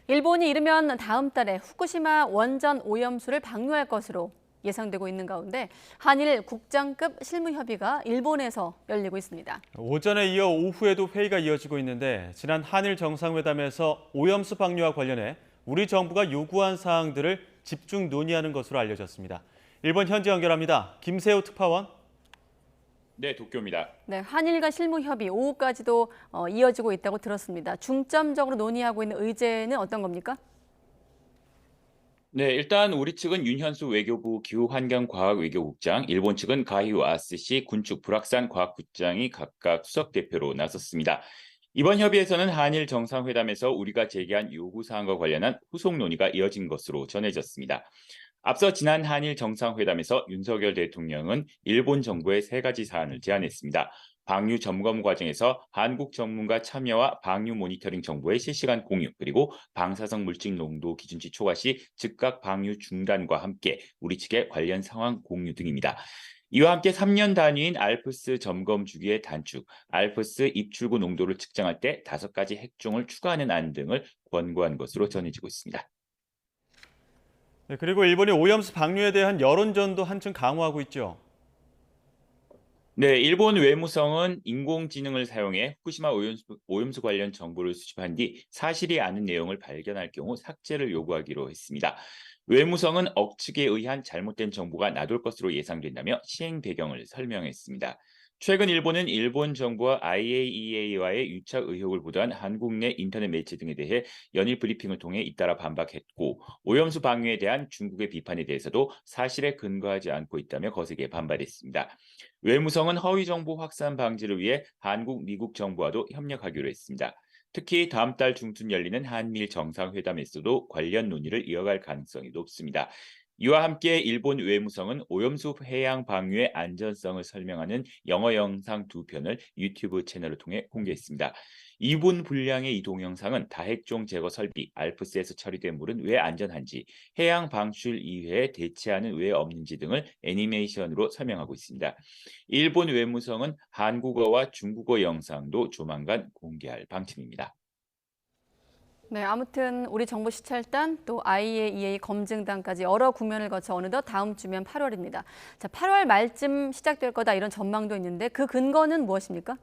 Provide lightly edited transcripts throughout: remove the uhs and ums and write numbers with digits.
일본이 이르면 다음 달에 후쿠시마 원전 오염수를 방류할 것으로 예상되고 있는 가운데 한일 국장급 실무협의가 일본에서 열리고 있습니다. 오전에 이어 오후에도 회의가 이어지고 있는데 지난 한일 정상회담에서 오염수 방류와 관련해 우리 정부가 요구한 사항들을 집중 논의하는 것으로 알려졌습니다. 일본 현지 연결합니다. 김세호 특파원. 네, 도쿄입니다. 네, 한일 간 실무협의 오후까지도 이어지고 있다고 들었습니다. 중점적으로 논의하고 있는 의제는 어떤 겁니까? 네, 일단 우리 측은 윤현수 외교부 기후환경과학외교국장, 일본 측은 가히오 아스시 군축 불확산 과학국장이 각각 수석 대표로 나섰습니다. 이번 협의에서는 한일 정상회담에서 우리가 제기한 요구사항과 관련한 후속 논의가 이어진 것으로 전해졌습니다. 앞서 지난 한일 정상회담에서 윤석열 대통령은 일본 정부에 세 가지 사안을 제안했습니다. 방류 점검 과정에서 한국 전문가 참여와 방류 모니터링 정보의 실시간 공유, 그리고 방사성 물질 농도 기준치 초과 시 즉각 방류 중단과 함께 우리 측의 관련 상황 공유 등입니다. 이와 함께 3년 단위인 알프스 점검 주기의 단축, 알프스 입출구 농도를 측정할 때 5가지 핵종을 추가하는 안 등을 권고한 것으로 전해지고 있습니다. 네, 그리고 일본이 오염수 방류에 대한 여론전도 한층 강화하고 있죠. 네, 일본 외무성은 인공지능을 사용해 후쿠시마 오염수 관련 정보를 수집한 뒤 사실이 아닌 내용을 발견할 경우 삭제를 요구하기로 했습니다. 외무성은 억측에 의한 잘못된 정보가 나돌 것으로 예상된다며 시행 배경을 설명했습니다. 최근 일본은 일본 정부와 IAEA와의 유착 의혹을 보도한 한국 내 인터넷 매체 등에 대해 연일 브리핑을 통해 잇따라 반박했고, 오염수 방류에 대한 중국의 비판에 대해서도 사실에 근거하지 않고 있다며 거세게 반발했습니다. 외무성은 허위 정보 확산 방지를 위해 한국, 미국 정부와도 협력하기로 했습니다. 특히 다음 달 중순 열리는 한미일 정상회담에서도 관련 논의를 이어갈 가능성이 높습니다. 이와 함께 일본 외무성은 오염수 해양 방류의 안전성을 설명하는 영어 영상 2편을 유튜브 채널을 통해 공개했습니다. 2분 분량의 이 동영상은 다핵종 제거 설비, 알프스에서 처리된 물은 왜 안전한지, 해양 방출 이외에 대체하는 왜 없는지 등을 애니메이션으로 설명하고 있습니다. 일본 외무성은 한국어와 중국어 영상도 조만간 공개할 방침입니다. 네, 아무튼 우리 정부 시찰단 또 IAEA 검증단까지 여러 국면을 거쳐 어느덧 다음 주면 8월입니다. 자, 8월 말쯤 시작될 거다 이런 전망도 있는데 그 근거는 무엇입니까?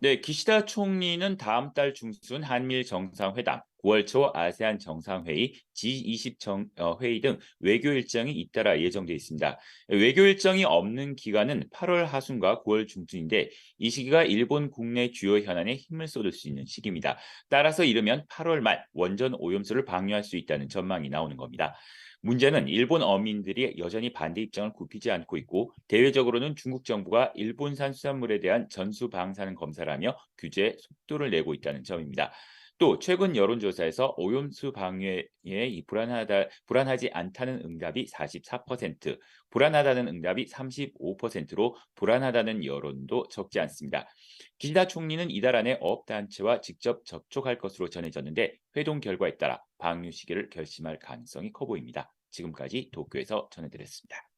네, 기시다 총리는 다음 달 중순 한미일 정상회담, 9월 초 아세안 정상회의, G20 회의 등 외교 일정이 잇따라 예정돼 있습니다. 외교 일정이 없는 기간은 8월 하순과 9월 중순인데 이 시기가 일본 국내 주요 현안에 힘을 쏟을 수 있는 시기입니다. 따라서 이르면 8월 말 원전 오염수를 방류할 수 있다는 전망이 나오는 겁니다. 문제는 일본 어민들이 여전히 반대 입장을 굽히지 않고 있고, 대외적으로는 중국 정부가 일본산 수산물에 대한 전수 방사능 검사를 하며 규제에 속도를 내고 있다는 점입니다. 또 최근 여론조사에서 오염수 방류에 불안하지 않다는 응답이 44%, 불안하다는 응답이 35%로 불안하다는 여론도 적지 않습니다. 기시다 총리는 이달 안에 어업단체와 직접 접촉할 것으로 전해졌는데 회동 결과에 따라 방류 시기를 결심할 가능성이 커 보입니다. 지금까지 도쿄에서 전해드렸습니다.